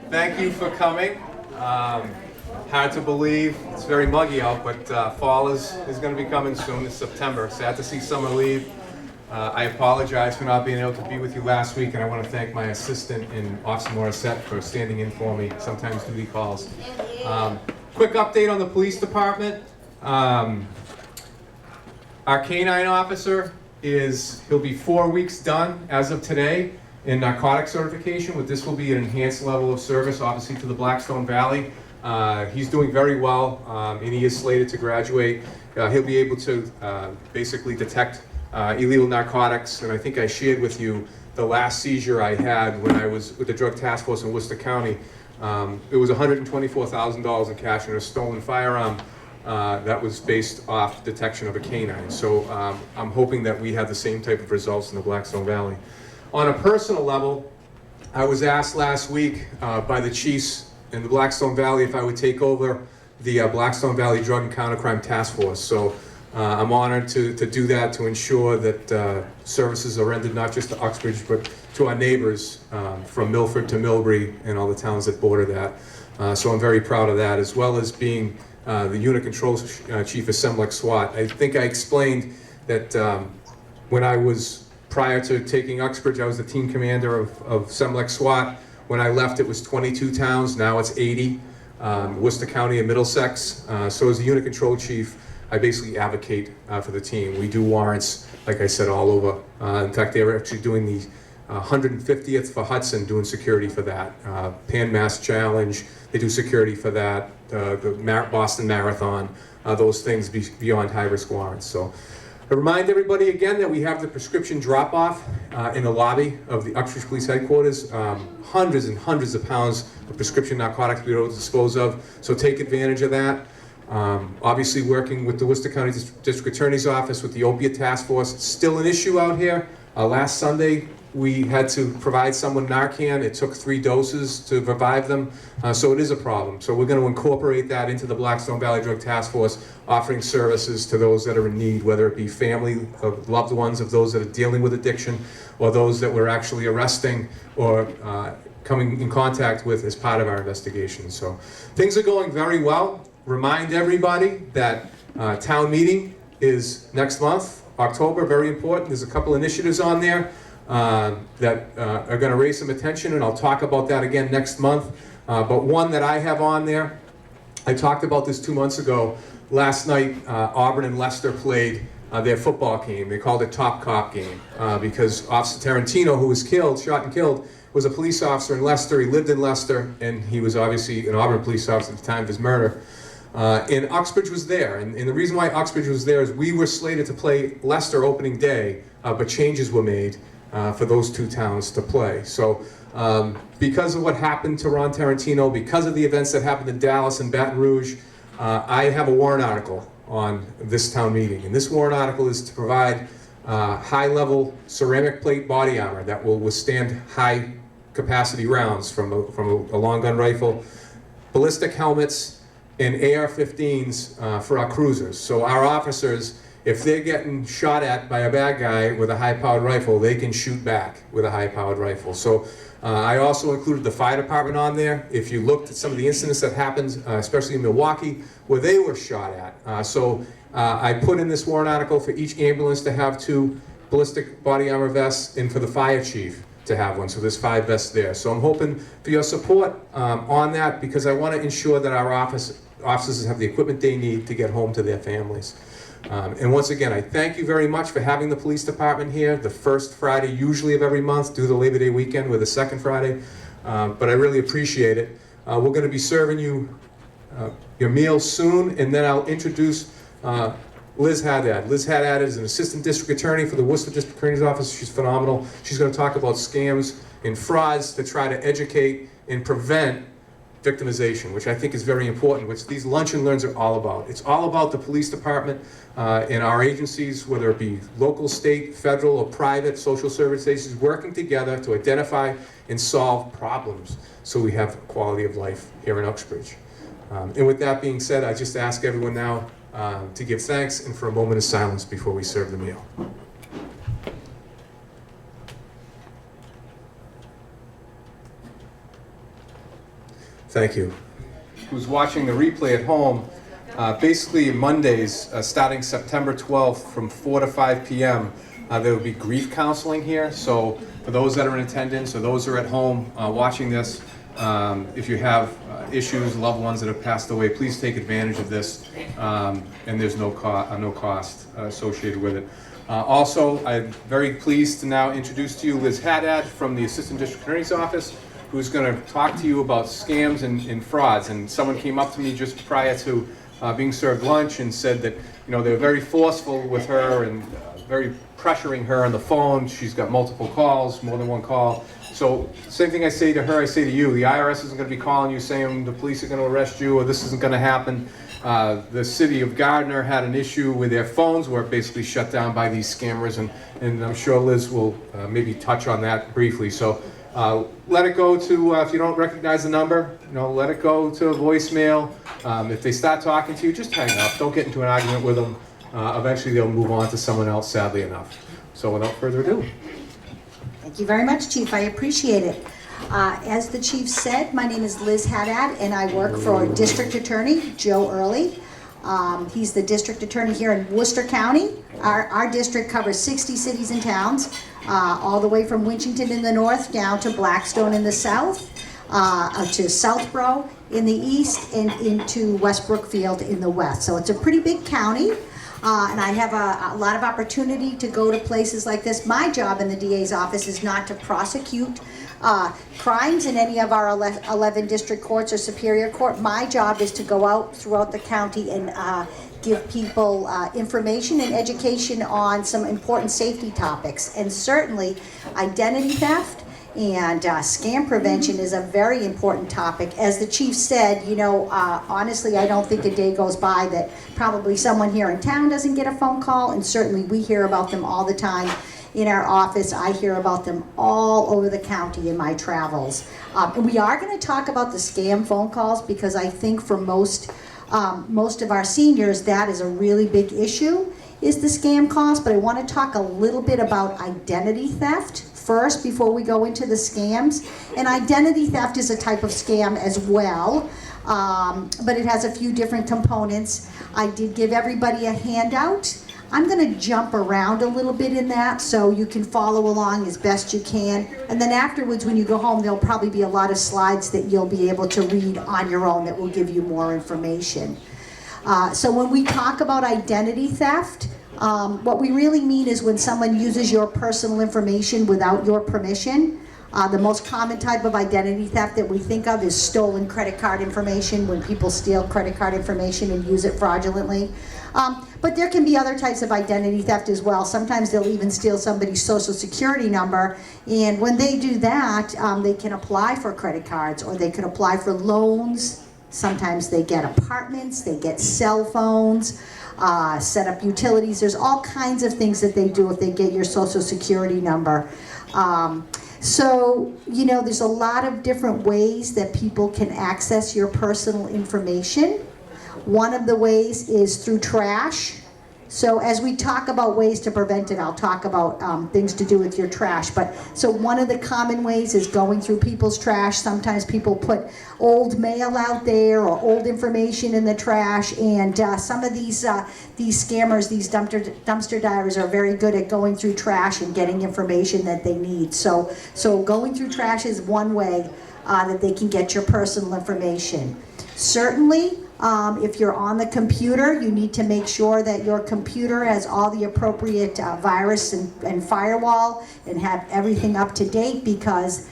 Thank you for coming. Hard to believe, it's very muggy out, but fall is going to be coming soon. It's September. Sad to see summer leave. I apologize for not being able to be with you last week, and I want to thank my assistant in Officer Morissette for standing in for me, sometimes duty calls. Quick update on the police department. Our K-9 officer he'll be 4 weeks done as of today in narcotic certification, but this will be an enhanced level of service, obviously, to the Blackstone Valley. He's doing very well, and he is slated to graduate. He'll be able to basically detect illegal narcotics, and I think I shared with you the last seizure I had when I was with the Drug Task Force in Worcester County. It was $124,000 in cash and a stolen firearm that was based off detection of a canine. So I'm hoping that we have the same type of results in the Blackstone Valley. On a personal level, I was asked last week by the chiefs in the Blackstone Valley if I would take over the Blackstone Valley Drug and Countercrime Task Force. So I'm honored to do that, to ensure that services are rendered not just to Uxbridge, but to our neighbors from Milford to Millbury and all the towns that border that. So I'm very proud of that, as well as being the unit control chief of Semlec SWAT. I think I explained that when I was, prior to taking Uxbridge, I was the team commander of Semlec SWAT. When I left, it was 22 towns, now it's 80, Worcester County and Middlesex. So as a unit control chief, I basically advocate for the team. We do warrants, like I said, all over. In fact, they were actually doing the 150th for Hudson, doing security for that. Pan Mass Challenge, they do security for that. The Boston Marathon, those things beyond high-risk warrants. So I remind everybody again that we have the prescription drop-off in the lobby of the Uxbridge Police Headquarters. Hundreds and hundreds of pounds of prescription narcotics we're able to dispose of, so take advantage of that. Obviously working with the Worcester County District Attorney's Office with the Opiate Task Force. It's still an issue out here. Last Sunday we had to provide someone Narcan. It took 3 doses to revive them, so it is a problem. So we're going to incorporate that into the Blackstone Valley Drug Task Force, offering services to those that are in need, whether it be family of loved ones of those that are dealing with addiction, or those that we're actually arresting or coming in contact with as part of our investigation. So things are going very well. Remind everybody that town meeting is next month, October, very important. There's a couple initiatives on there that are going to raise some attention, and I'll talk about that again next month. But one that I have on there, I talked about this 2 months ago. Last night, Auburn and Leicester played their football game. They called it Top Cop game because Officer Tarantino, who was shot and killed, was a police officer in Leicester. He lived in Leicester, and he was obviously an Auburn police officer at the time of his murder. And Uxbridge was there, and the reason why Uxbridge was there is we were slated to play Leicester opening day, but changes were made for those 2 towns to play. So because of what happened to Ron Tarantino, because of the events that happened in Dallas and Baton Rouge, I have a warrant article on this town meeting, and this warrant article is to provide high-level ceramic plate body armor that will withstand high-capacity rounds from a long gun rifle, ballistic helmets, and AR-15s for our cruisers. So our officers, if they're getting shot at by a bad guy with a high-powered rifle, they can shoot back with a high-powered rifle. So I also included the fire department on there. If you looked at some of the incidents that happened, especially in Milwaukee, where they were shot at. So I put in this warrant article for each ambulance to have 2 ballistic body armor vests, and for the fire chief to have one. So there's 5 vests there. So I'm hoping for your support on that, because I want to ensure that our officers have the equipment they need to get home to their families. And once again, I thank you very much for having the police department here the first Friday usually of every month, due to the Labor Day weekend with the second Friday. But I really appreciate it. We're going to be serving you your meals soon, and then I'll introduce Liz Haddad. Liz Haddad is an assistant district attorney for the Worcester District Attorney's Office. She's phenomenal. She's going to talk about scams and frauds to try to educate and prevent victimization, which I think is very important, which these lunch and learns are all about. It's all about the police department and our agencies, whether it be local, state, federal, or private social service agencies, working together to identify and solve problems so we have quality of life here in Uxbridge. And with that being said, I just ask everyone now to give thanks and for a moment of silence before we serve the meal. Thank you. Who's watching the replay at home, basically Mondays, starting September 12th from 4 to 5 p.m., there will be grief counseling here. So for those that are in attendance or those who are at home watching this, if you have issues, loved ones that have passed away, please take advantage of this, and there's no cost associated with it. Also, I'm very pleased to now introduce to you Liz Haddad from the Assistant District Attorney's Office, who's going to talk to you about scams and frauds. And someone came up to me just prior to being served lunch and said that, you know, they were very forceful with her and very pressuring her on the phone. She's got multiple calls, more than one call. So same thing I say to her, I say to you. The IRS isn't going to be calling you saying the police are going to arrest you or this isn't going to happen. The city of Gardner had an issue with their phones where it basically shut down by these scammers, and I'm sure Liz will maybe touch on that briefly. So let it go to, if you don't recognize the number, you know, let it go to voicemail. If they start talking to you, just hang up. Don't get into an argument with them. Eventually they'll move on to someone else, sadly enough. So without further ado. Thank you very much, Chief. I appreciate it. As the Chief said, my name is Liz Haddad, and I work for District Attorney Joe Early. He's the District Attorney here in Worcester County. Our district covers 60 cities and towns, all the way from Winchton in the north down to Blackstone in the south, to Southborough in the east, and into West Brookfield in the west. So it's a pretty big county. And I have a lot of opportunity to go to places like this. My job in the DA's office is not to prosecute crimes in any of our 11 district courts or superior court. My job is to go out throughout the county and give people information and education on some important safety topics. And certainly identity theft and scam prevention is a very important topic. As the Chief said, you know, honestly, I don't think a day goes by that probably someone here in town doesn't get a phone call, and certainly we hear about them all the time in our office. I hear about them all over the county in my travels. And we are going to talk about the scam phone calls because I think for most of our seniors, that is a really big issue, is the scam calls. But I want to talk a little bit about identity theft first before we go into the scams. And identity theft is a type of scam as well, but it has a few different components. I did give everybody a handout. I'm going to jump around a little bit in that so you can follow along as best you can. And then afterwards, when you go home, there'll probably be a lot of slides that you'll be able to read on your own that will give you more information. So when we talk about identity theft, what we really mean is when someone uses your personal information without your permission. The most common type of identity theft that we think of is stolen credit card information, when people steal credit card information and use it fraudulently. But there can be other types of identity theft as well. Sometimes they'll even steal somebody's social security number, and when they do that, they can apply for credit cards, or they can apply for loans. Sometimes they get apartments, they get cell phones, set up utilities. There's all kinds of things that they do if they get your social security number. So, you know, there's a lot of different ways that people can access your personal information. One of the ways is through trash. So as we talk about ways to prevent it, I'll talk about things to do with your trash. But so one of the common ways is going through people's trash. Sometimes people put old mail out there or old information in the trash, and some of these scammers, these dumpster divers, are very good at going through trash and getting information that they need. So going through trash is one way that they can get your personal information. Certainly, if you're on the computer, you need to make sure that your computer has all the appropriate virus and firewall and have everything up to date, because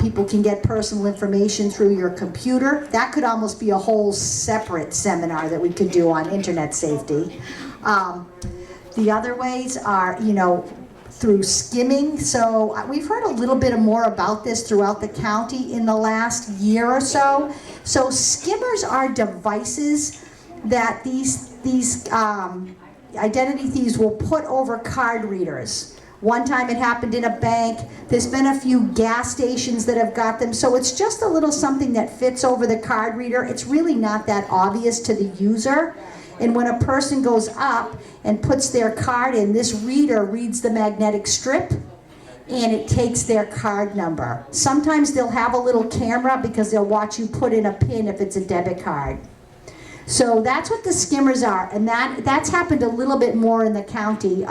people can get personal information through your computer. That could almost be a whole separate seminar that we could do on internet safety. The other ways are, you know, through skimming. So we've heard a little bit more about this throughout the county in the last year or so. So skimmers are devices that these identity thieves will put over card readers. One time it happened in a bank. There's been a few gas stations that have got them. So it's just a little something that fits over the card reader. It's really not that obvious to the user. And when a person goes up and puts their card in, this reader reads the magnetic strip, and it takes their card number. Sometimes they'll have a little camera because they'll watch you put in a PIN if it's a debit card. So that's what the skimmers are, and that's happened a little bit more in the county.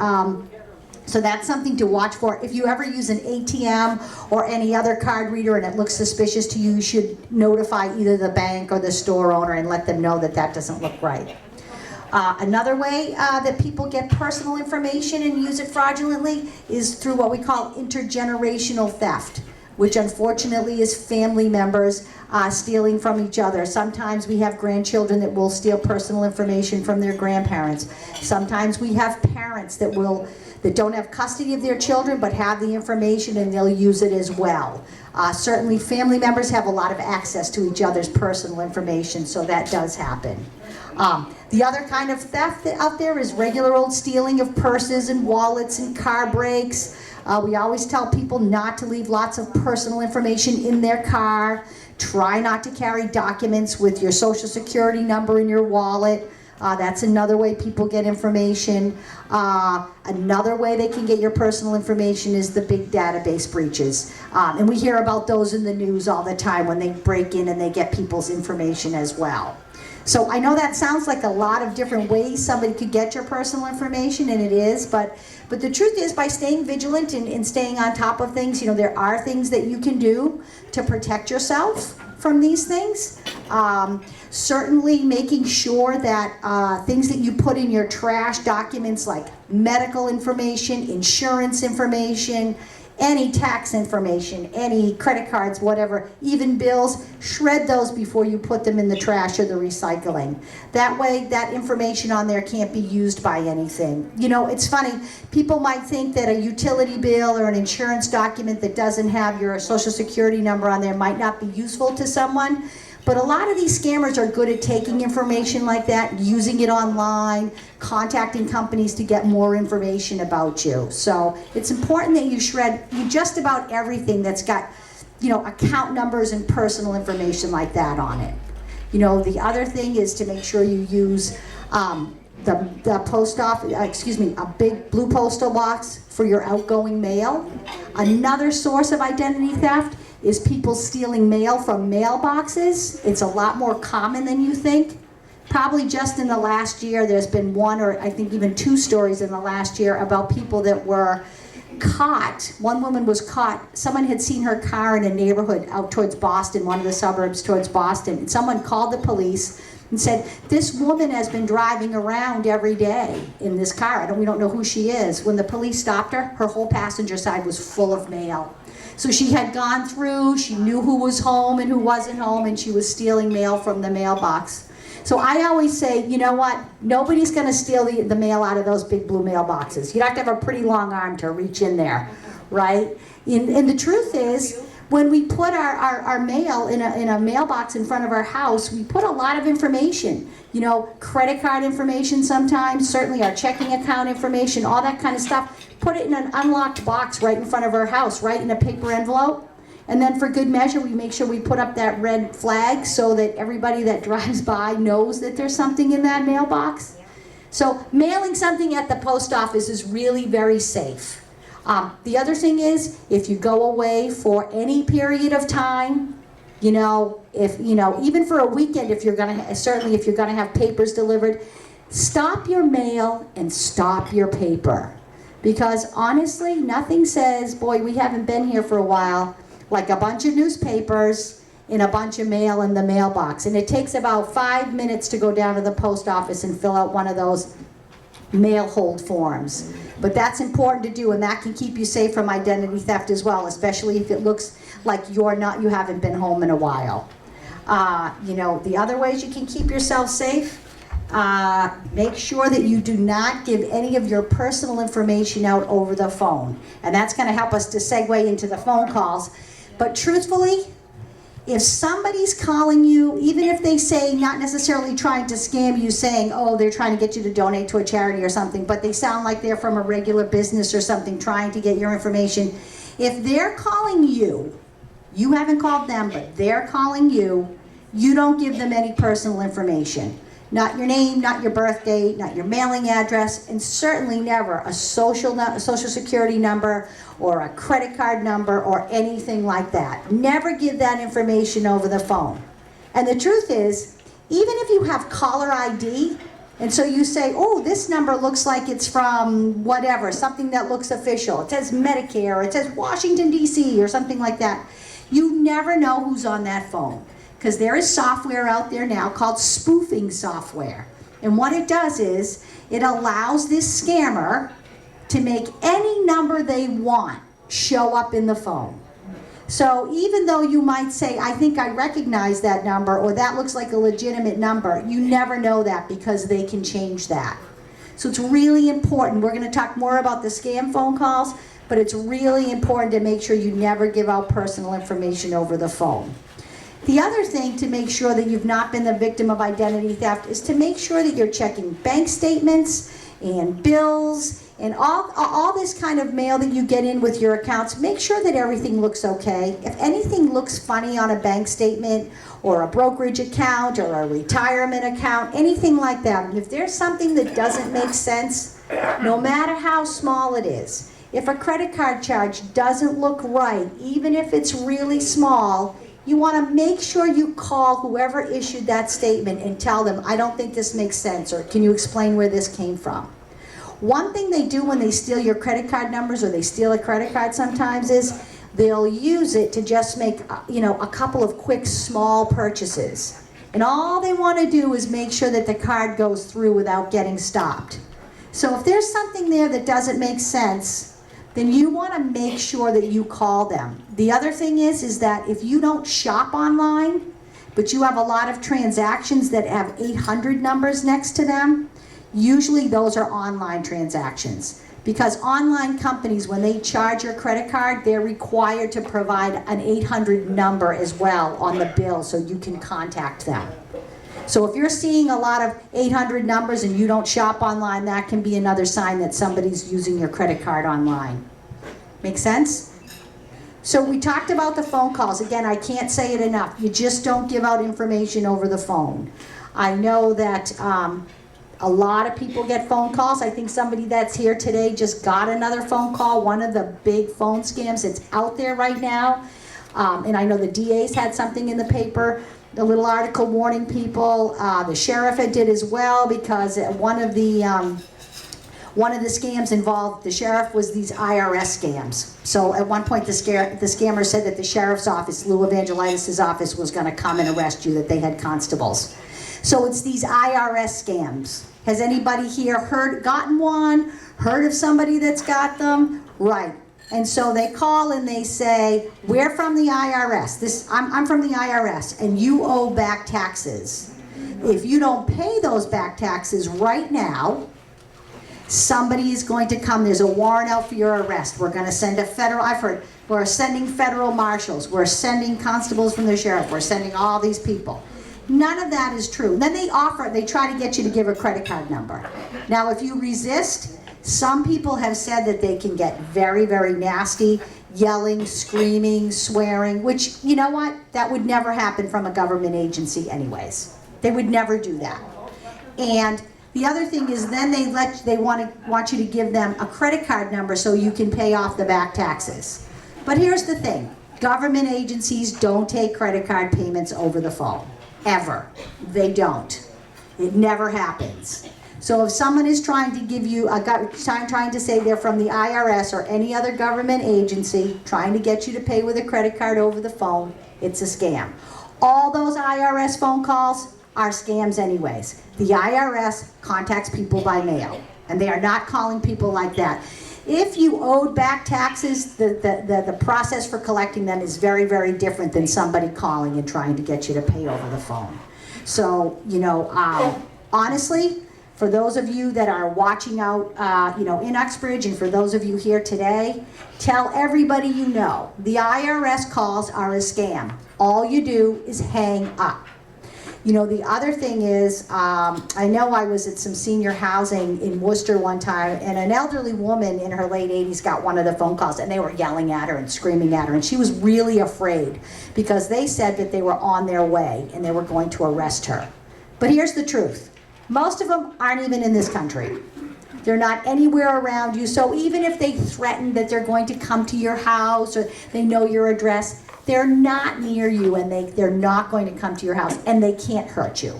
So that's something to watch for. If you ever use an ATM or any other card reader and it looks suspicious to you, you should notify either the bank or the store owner and let them know that that doesn't look right. Another way that people get personal information and use it fraudulently is through what we call intergenerational theft, which unfortunately is family members stealing from each other. Sometimes we have grandchildren that will steal personal information from their grandparents. Sometimes we have parents that don't have custody of their children but have the information and they'll use it as well. Certainly family members have a lot of access to each other's personal information, so that does happen. The other kind of theft out there is regular old stealing of purses and wallets and car brakes. We always tell people not to leave lots of personal information in their car. Try not to carry documents with your social security number in your wallet. That's another way people get information. Another way they can get your personal information is the big database breaches. And we hear about those in the news all the time when they break in and they get people's information as well. So I know that sounds like a lot of different ways somebody could get your personal information, and it is, but the truth is, by staying vigilant and staying on top of things, there are things that you can do to protect yourself from these things. Certainly making sure that things that you put in your trash, documents like medical information, insurance information, any tax information, any credit cards, whatever, even bills, shred those before you put them in the trash or the recycling. That way, that information on there can't be used by anything. It's funny, people might think that a utility bill or an insurance document that doesn't have your social security number on there might not be useful to someone. But a lot of these scammers are good at taking information like that, using it online, contacting companies to get more information about you. So it's important that you shred just about everything that's got, account numbers and personal information like that on it. The other thing is to make sure you use the post office, a big blue postal box for your outgoing mail. Another source of identity theft is people stealing mail from mailboxes. It's a lot more common than you think. Probably just in the last year, there's been one or I think even two stories in the last year about people that were caught. One woman was caught. Someone had seen her car in a neighborhood out towards Boston, one of the suburbs towards Boston. And someone called the police and said, this woman has been driving around every day in this car. We don't know who she is. When the police stopped her, her whole passenger side was full of mail. So she had gone through, she knew who was home and who wasn't home, and she was stealing mail from the mailbox. So I always say, you know what? Nobody's going to steal the mail out of those big blue mailboxes. You'd have to have a pretty long arm to reach in there, right? And the truth is, when we put our mail in a mailbox in front of our house, we put a lot of information. Credit card information sometimes, certainly our checking account information, all that kind of stuff. Put it in an unlocked box right in front of our house, right in a paper envelope. And then for good measure, we make sure we put up that red flag so that everybody that drives by knows that there's something in that mailbox. So mailing something at the post office is really very safe. The other thing is, if you go away for any period of time, even for a weekend, if you're gonna have papers delivered, stop your mail and stop your paper. Because honestly, nothing says, boy, we haven't been here for a while, like a bunch of newspapers and a bunch of mail in the mailbox. And it takes about 5 minutes to go down to the post office and fill out one of those mail hold forms. But that's important to do, and that can keep you safe from identity theft as well, especially if it looks like you haven't been home in a while. The other ways you can keep yourself safe, make sure that you do not give any of your personal information out over the phone. And that's going to help us to segue into the phone calls. But truthfully, if somebody's calling you, even if they say not necessarily trying to scam you, saying, oh, they're trying to get you to donate to a charity or something, but they sound like they're from a regular business or something trying to get your information, if they're calling you, you haven't called them, but they're calling you, you don't give them any personal information. Not your name, not your birth date, not your mailing address, and certainly never a social security number or a credit card number or anything like that. Never give that information over the phone. And the truth is, even if you have caller ID, and so you say, oh, this number looks like it's from whatever, something that looks official. It says Medicare, or it says Washington, D.C., or something like that. You never know who's on that phone, because there is software out there now called spoofing software. And what it does is, it allows this scammer to make any number they want show up in the phone. So even though you might say, I think I recognize that number, or that looks like a legitimate number, you never know that because they can change that. So it's really important. We're going to talk more about the scam phone calls, but it's really important to make sure you never give out personal information over the phone. The other thing to make sure that you've not been the victim of identity theft is to make sure that you're checking bank statements and bills and all this kind of mail that you get in with your accounts. Make sure that everything looks okay. If anything looks funny on a bank statement or a brokerage account or a retirement account, anything like that, and if there's something that doesn't make sense, no matter how small it is, if a credit card charge doesn't look right, even if it's really small, you want to make sure you call whoever issued that statement and tell them, I don't think this makes sense, or can you explain where this came from? One thing they do when they steal your credit card numbers, or they steal a credit card sometimes, is they'll use it to just make a couple of quick small purchases. And all they want to do is make sure that the card goes through without getting stopped. So if there's something there that doesn't make sense, then you want to make sure that you call them. The other thing is that if you don't shop online, but you have a lot of transactions that have 800 numbers next to them, usually those are online transactions. Because online companies, when they charge your credit card, they're required to provide an 800 number as well on the bill so you can contact them. So if you're seeing a lot of 800 numbers and you don't shop online, that can be another sign that somebody's using your credit card online. Make sense? So we talked about the phone calls. Again, I can't say it enough. You just don't give out information over the phone. I know that a lot of people get phone calls. I think somebody that's here today just got another phone call, one of the big phone scams that's out there right now. And I know the DA's had something in the paper, the little article warning people. The sheriff did as well, because one of the scams involved the sheriff was these IRS scams. So at one point the scammer said that the sheriff's office, Lou Evangelitis' office, was going to come and arrest you, that they had constables. So it's these IRS scams. Has anybody here gotten one? Heard of somebody that's got them? Right. And so they call and they say, we're from the IRS. I'm from the IRS, and you owe back taxes. If you don't pay those back taxes right now, somebody is going to come. There's a warrant out for your arrest. We're going to send we're sending federal marshals. We're sending constables from the sheriff. We're sending all these people. None of that is true. Then they try to get you to give a credit card number. Now, if you resist, some people have said that they can get very, very nasty, yelling, screaming, swearing, which, you know what? That would never happen from a government agency anyways. They would never do that. And the other thing is then they want you to give them a credit card number so you can pay off the back taxes. But here's the thing. Government agencies don't take credit card payments over the phone. Ever. They don't. It never happens. So if someone is trying to give you trying to say they're from the IRS or any other government agency trying to get you to pay with a credit card over the phone, it's a scam. All those IRS phone calls are scams anyways. The IRS contacts people by mail, and they are not calling people like that. If you owed back taxes, the process for collecting them is very, very different than somebody calling and trying to get you to pay over the phone. So, honestly, for those of you that are watching out, in Uxbridge, and for those of you here today, tell everybody you know, the IRS calls are a scam. All you do is hang up. The other thing is, I know I was at some senior housing in Worcester one time, and an elderly woman in her late 80s got one of the phone calls, and they were yelling at her and screaming at her, and she was really afraid because they said that they were on their way and they were going to arrest her. But here's the truth. Most of them aren't even in this country. They're not anywhere around you, so even if they threaten that they're going to come to your house or they know your address, they're not near you and they're not going to come to your house and they can't hurt you.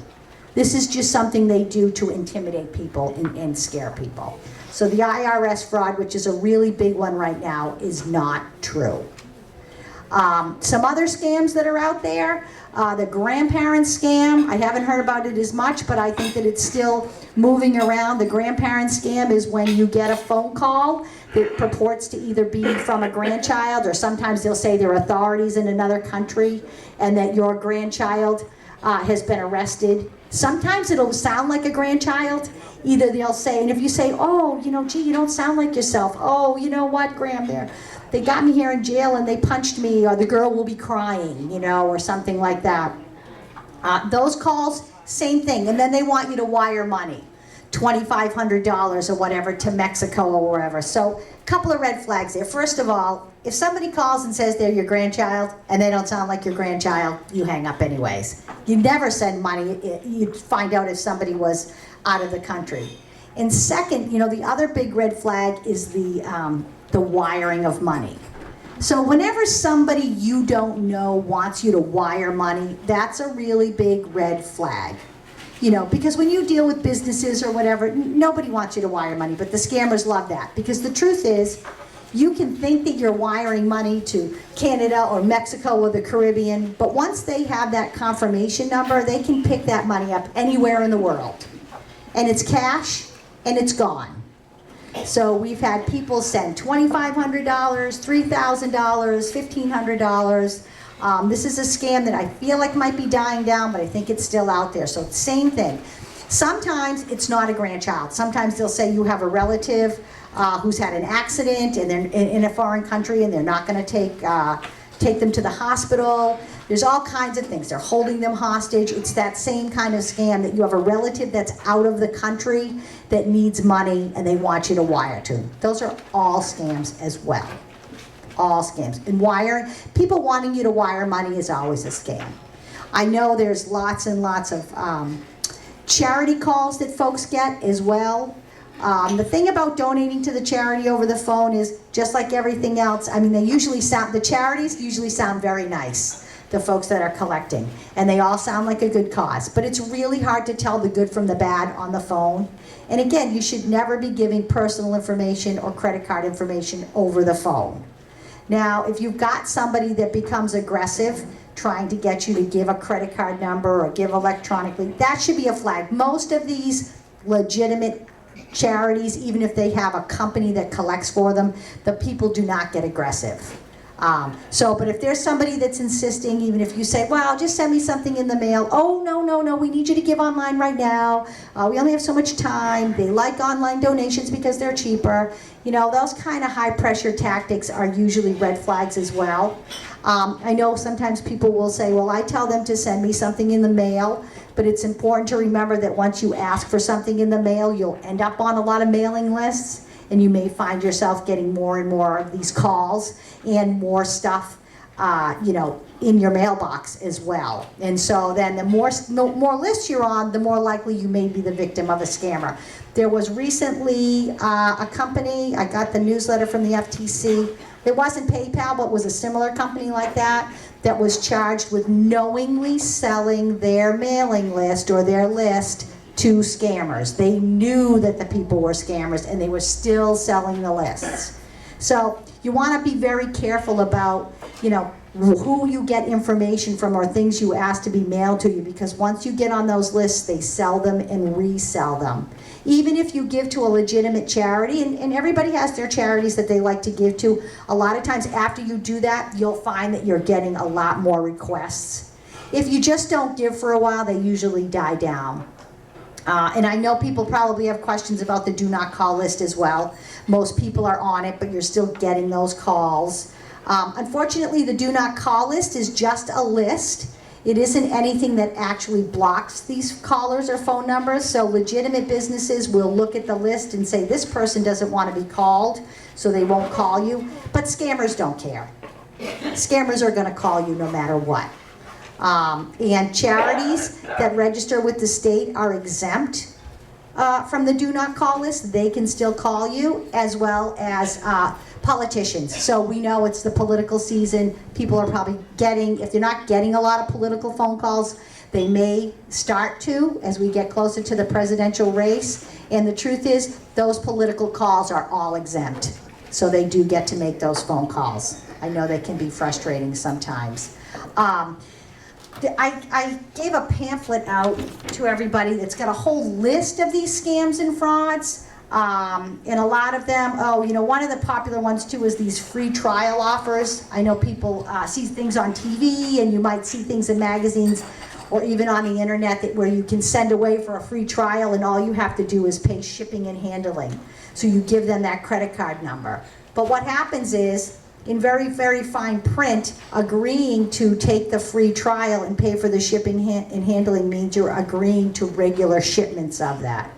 This is just something they do to intimidate people and scare people. So the IRS fraud, which is a really big one right now, is not true. Some other scams that are out there, the grandparent scam, I haven't heard about it as much, but I think that it's still moving around. The grandparent scam is when you get a phone call that purports to either be from a grandchild, or sometimes they'll say they're authorities in another country and that your grandchild has been arrested. Sometimes it'll sound like a grandchild. Either they'll say, and if you say, oh, you know, gee, you don't sound like yourself. Oh, you know what, Graham, they got me here in jail and they punched me, or the girl will be crying, you know, or something like that. Those calls, same thing. And then they want you to wire money, $2,500 or whatever, to Mexico or wherever. So a couple of red flags there. First of all, if somebody calls and says they're your grandchild and they don't sound like your grandchild, you hang up anyways. You never send money. You'd find out if somebody was out of the country. And second, you know, the other big red flag is the wiring of money. So whenever somebody you don't know wants you to wire money, that's a really big red flag. You know, because when you deal with businesses or whatever, nobody wants you to wire money, but the scammers love that. Because the truth is, you can think that you're wiring money to Canada or Mexico or the Caribbean, but once they have that confirmation number, they can pick that money up anywhere in the world. And it's cash, and it's gone. So we've had people send $2,500, $3,000, $1,500. This is a scam that I feel like might be dying down, but I think it's still out there. So same thing. Sometimes it's not a grandchild. Sometimes they'll say you have a relative who's had an accident and they're in a foreign country and they're not going to take them to the hospital. There's all kinds of things. They're holding them hostage. It's that same kind of scam that you have a relative that's out of the country that needs money and they want you to wire to. Those are all scams as well. All scams. And wiring, people wanting you to wire money is always a scam. I know there's lots and lots of charity calls that folks get as well. The thing about donating to the charity over the phone is, just like everything else, I mean, the charities usually sound very nice, the folks that are collecting, and they all sound like a good cause. But it's really hard to tell the good from the bad on the phone. And again, you should never be giving personal information or credit card information over the phone. Now, if you've got somebody that becomes aggressive, trying to get you to give a credit card number or give electronically, that should be a flag. Most of these legitimate charities, even if they have a company that collects for them, the people do not get aggressive. But if there's somebody that's insisting, even if you say, well, just send me something in the mail. Oh, no, we need you to give online right now. We only have so much time. They like online donations because they're cheaper. You know, those kind of high pressure tactics are usually red flags as well. I know sometimes people will say, well, I tell them to send me something in the mail, but it's important to remember that once you ask for something in the mail, you'll end up on a lot of mailing lists. And you may find yourself getting more and more of these calls and more stuff, in your mailbox as well. And so then the more lists you're on, the more likely you may be the victim of a scammer. There was recently a company, I got the newsletter from the FTC. It wasn't PayPal, but was a similar company like that was charged with knowingly selling their mailing list or their list to scammers. They knew that the people were scammers and they were still selling the lists. So you want to be very careful about, who you get information from or things you ask to be mailed to you, because once you get on those lists, they sell them and resell them. Even if you give to a legitimate charity, and everybody has their charities that they like to give to, a lot of times after you do that, you'll find that you're getting a lot more requests. If you just don't give for a while, they usually die down. And I know people probably have questions about the do not call list as well. Most people are on it, but you're still getting those calls. Unfortunately, the do not call list is just a list. It isn't anything that actually blocks these callers or phone numbers. So legitimate businesses will look at the list and say, this person doesn't want to be called, so they won't call you. But scammers don't care. Scammers are going to call you no matter what. And charities that register with the state are exempt from the do not call list, they can still call you, as well as politicians. So we know it's the political season. People are probably getting, if they're not getting a lot of political phone calls, they may start to as we get closer to the presidential race. And the truth is, those political calls are all exempt. So they do get to make those phone calls. I know they can be frustrating sometimes. I gave a pamphlet out to everybody that's got a whole list of these scams and frauds. And a lot of them, one of the popular ones too is these free trial offers. I know people see things on TV, and you might see things in magazines or even on the internet where you can send away for a free trial, and all you have to do is pay shipping and handling. So you give them that credit card number. But what happens is, in very, very fine print, agreeing to take the free trial and pay for the shipping and handling means you're agreeing to regular shipments of that.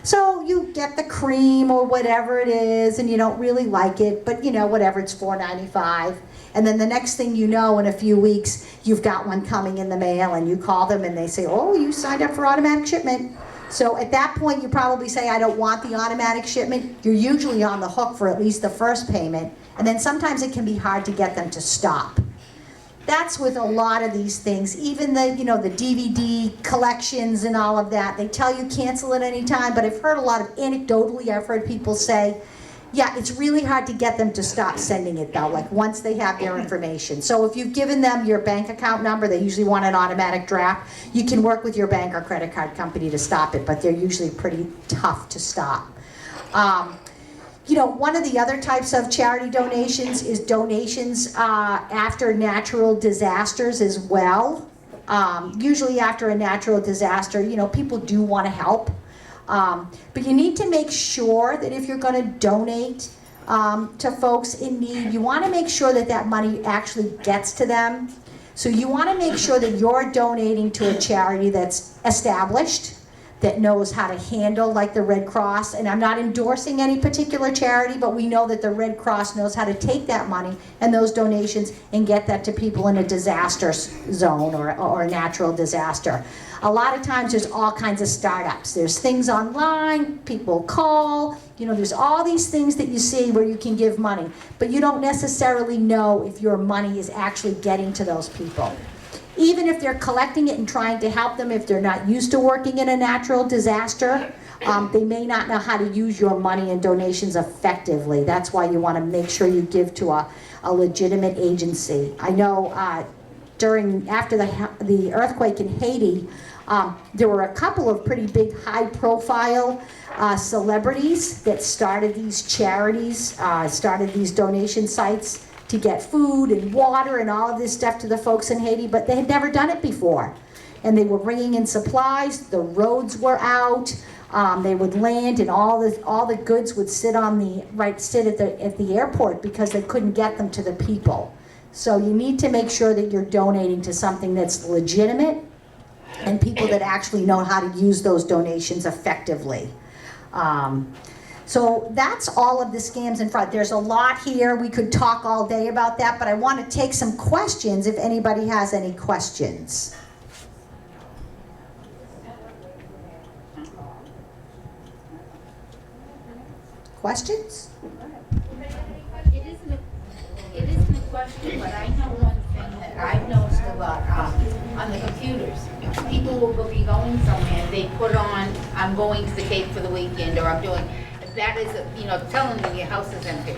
So you get the cream or whatever it is, and you don't really like it, but whatever, it's $4.95. And then the next thing you know, in a few weeks, you've got one coming in the mail, and you call them and they say, oh, you signed up for automatic shipment. So at that point, you probably say, I don't want the automatic shipment. You're usually on the hook for at least the first payment. And then sometimes it can be hard to get them to stop. That's with a lot of these things. Even the DVD collections and all of that. They tell you cancel at any time, but I've heard a lot of anecdotally, I've heard people say, yeah, it's really hard to get them to stop sending it though, like once they have their information. So if you've given them your bank account number, they usually want an automatic draft. You can work with your bank or credit card company to stop it, but they're usually pretty tough to stop. One of the other types of charity donations is donations after natural disasters as well. Usually after a natural disaster, people do want to help. But you need to make sure that if you're going to donate to folks in need, you want to make sure that that money actually gets to them. So you want to make sure that you're donating to a charity that's established, that knows how to handle, like the Red Cross. And I'm not endorsing any particular charity, but we know that the Red Cross knows how to take that money and those donations and get that to people in a disaster zone or a natural disaster. A lot of times there's all kinds of startups. There's things online, people call, there's all these things that you see where you can give money, but you don't necessarily know if your money is actually getting to those people. Even if they're collecting it and trying to help them, if they're not used to working in a natural disaster, they may not know how to use your money and donations effectively. That's why you want to make sure you give to a legitimate agency. I know after the earthquake in Haiti, there were a couple of pretty big high-profile celebrities that started these charities, started these donation sites to get food and water and all of this stuff to the folks in Haiti, but they had never done it before. And they were bringing in supplies, the roads were out, they would land, and all the goods would sit at the airport because they couldn't get them to the people. So you need to make sure that you're donating to something that's legitimate and people that actually know how to use those donations effectively. So that's all of the scams and fraud. There's a lot here. We could talk all day about that, but I want to take some questions if anybody has any questions. Questions? It isn't a question, but I know one thing that I've noticed about on the computers. People will be going somewhere, they put on, I'm going to the Cape for the weekend, or I'm doing, that is, telling them your house is empty.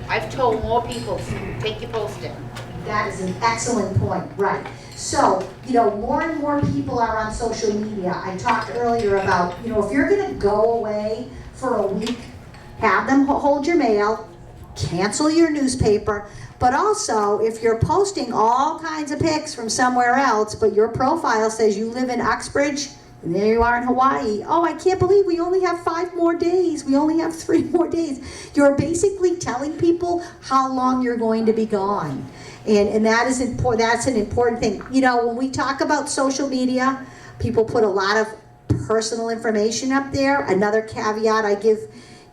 I've told more people to take your post in. That is an excellent point, right. So, more and more people are on social media. I talked earlier about, if you're gonna go away for a week, have them hold your mail, cancel your newspaper, but also if you're posting all kinds of pics from somewhere else, but your profile says you live in Uxbridge, and there you are in Hawaii. Oh, I can't believe we only have 5 more days. We only have 3 more days. You're basically telling people how long you're going to be gone. And that is important. That's an important thing. When we talk about social media, people put a lot of personal information up there. Another caveat I give,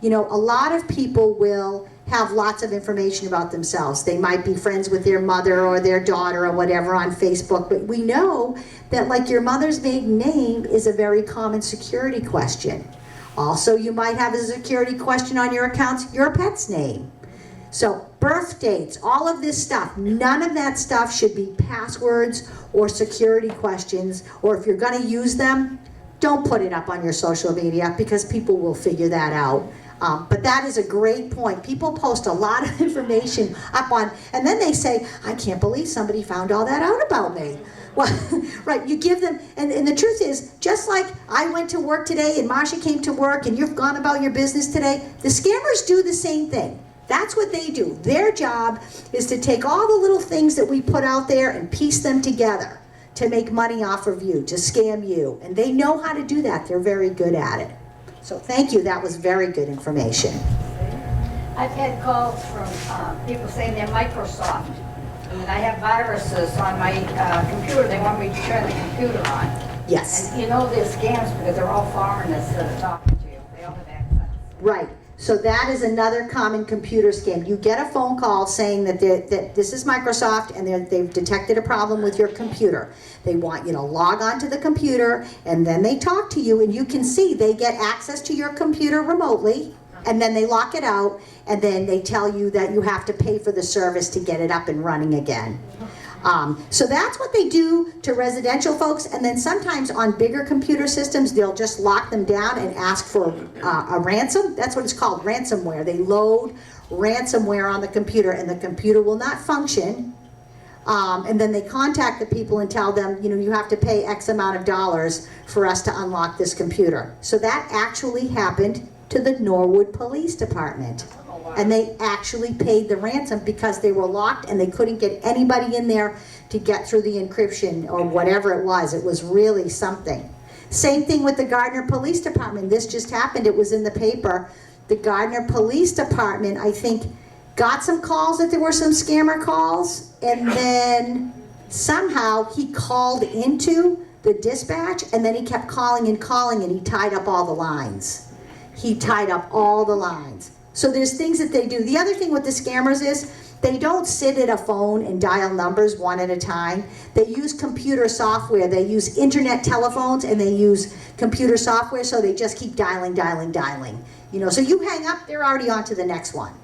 a lot of people will have lots of information about themselves. They might be friends with their mother or their daughter or whatever on Facebook, but we know that like your mother's maiden name is a very common security question. Also, you might have a security question on your accounts, your pet's name. So birth dates, all of this stuff, none of that stuff should be passwords or security questions, or if you're gonna use them, don't put it up on your social media because people will figure that out. But that is a great point. People post a lot of information up on, and then they say, I can't believe somebody found all that out about me. Well, right, you give them, and the truth is, just like I went to work today and Marcia came to work and you've gone about your business today, the scammers do the same thing. That's what they do. Their job is to take all the little things that we put out there and piece them together to make money off of you, to scam you. And they know how to do that. They're very good at it. So thank you. That was very good information. I've had calls from people saying they're Microsoft. And I have viruses on my computer. They want me to turn the computer on. Yes. And you know they're scams because they're all foreigners that are talking to you. They all have accents. Right. So that is another common computer scam. You get a phone call saying that this is Microsoft and they've detected a problem with your computer. They want you to log onto the computer and then they talk to you and you can see they get access to your computer remotely and then they lock it out and then they tell you that you have to pay for the service to get it up and running again. So that's what they do to residential folks, and then sometimes on bigger computer systems they'll just lock them down and ask for a ransom. That's what it's called, ransomware. They load ransomware on the computer and the computer will not function, and then they contact the people and tell them, you know, you have to pay X amount of dollars for us to unlock this computer. So that actually happened to the Norwood Police Department. And they actually paid the ransom because they were locked and they couldn't get anybody in there to get through the encryption or whatever it was. It was really something. Same thing with the Gardner Police Department. This just happened. It was in the paper. The Gardner Police Department, I think, got some calls that there were some scammer calls, and then somehow he called into the dispatch and then he kept calling and he tied up all the lines. He tied up all the lines. So there's things that they do. The other thing with the scammers is they don't sit at a phone and dial numbers one at a time. They use computer software. They use internet telephones and they use computer software, so they just keep dialing. You know, so you hang up, they're already on to the next one.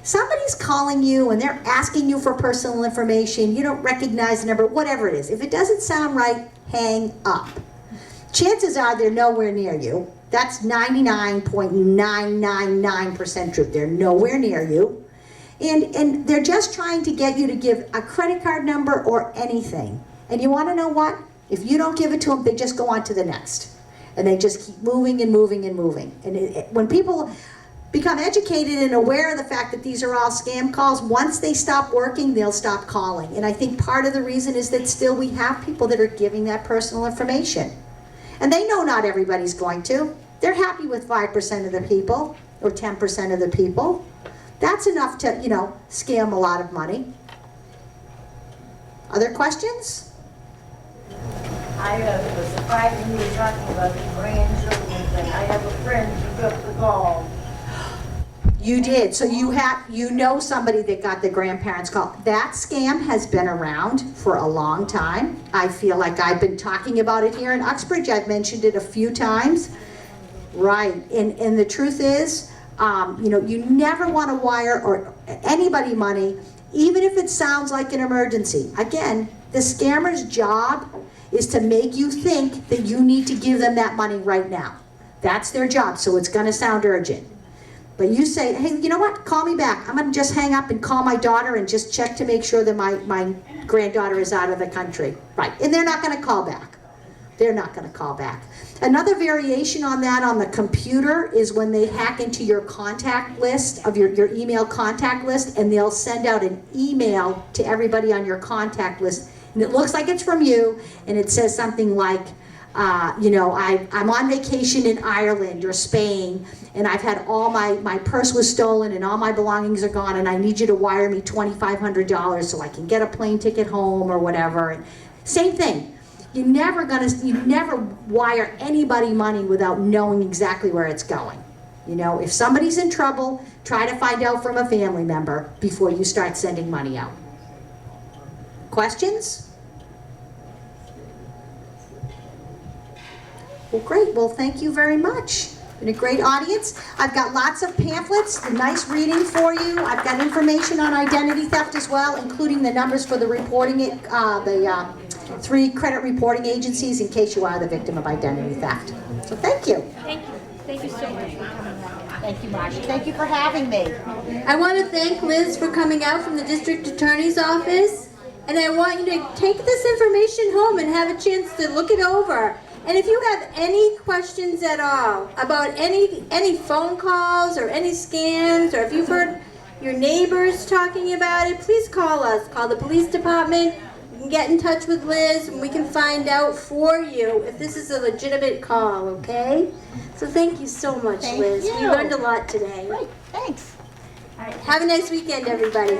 Somebody's calling you and they're asking you for personal information. You don't recognize the number, whatever it is. If it doesn't sound right, hang up. Chances are they're nowhere near you. That's 99.999% true. They're nowhere near you. And they're just trying to get you to give a credit card number or anything. And you want to know what? If you don't give it to them, they just go on to the next. And they just keep moving and moving and moving. And when people become educated and aware of the fact that these are all scam calls, once they stop working, they'll stop calling. And I think part of the reason is that still we have people that are giving that personal information. And they know not everybody's going to. They're happy with 5% of the people or 10% of the people. That's enough to, you know, scam a lot of money. Other questions? I was surprised when you were talking about the grandchildren thing. I have a friend who got the call. You did. So you know somebody that got the grandparents call. That scam has been around for a long time. I feel like I've been talking about it here in Uxbridge. I've mentioned it a few times. Right. And the truth is, you know, you never want to wire or anybody money, even if it sounds like an emergency. Again, the scammer's job is to make you think that you need to give them that money right now. That's their job, so it's going to sound urgent. But you say, hey, you know what? Call me back. I'm going to just hang up and call my daughter and just check to make sure that my granddaughter is out of the country. Right. And they're not going to call back. They're not going to call back. Another variation on that on the computer is when they hack into your contact list, of your email contact list, and they'll send out an email to everybody on your contact list. And it looks like it's from you, and it says something like, you know, I'm on vacation in Ireland or Spain, and I've had all my purse was stolen and all my belongings are gone, and I need you to wire me $2,500 so I can get a plane ticket home or whatever. And same thing. You never wire anybody money without knowing exactly where it's going. You know, if somebody's in trouble, try to find out from a family member before you start sending money out. Questions? Well, great. Well, thank you very much. Been a great audience. I've got lots of pamphlets, a nice reading for you. I've got information on identity theft as well, including the numbers for the reporting it, the 3 credit reporting agencies in case you are the victim of identity theft. So thank you. Thank you. Thank you so much for coming out. Thank you, Marcia. Thank you for having me. I want to thank Liz for coming out from the district attorney's office, and I want you to take this information home and have a chance to look it over. And if you have any questions at all about any phone calls or any scams, or if you've heard your neighbors talking about it, please call us. Call the police department. You can get in touch with Liz, and we can find out for you if this is a legitimate call, okay? So thank you so much, Thank Liz. you. We learned a lot today. Great, thanks. Have a nice weekend, everybody.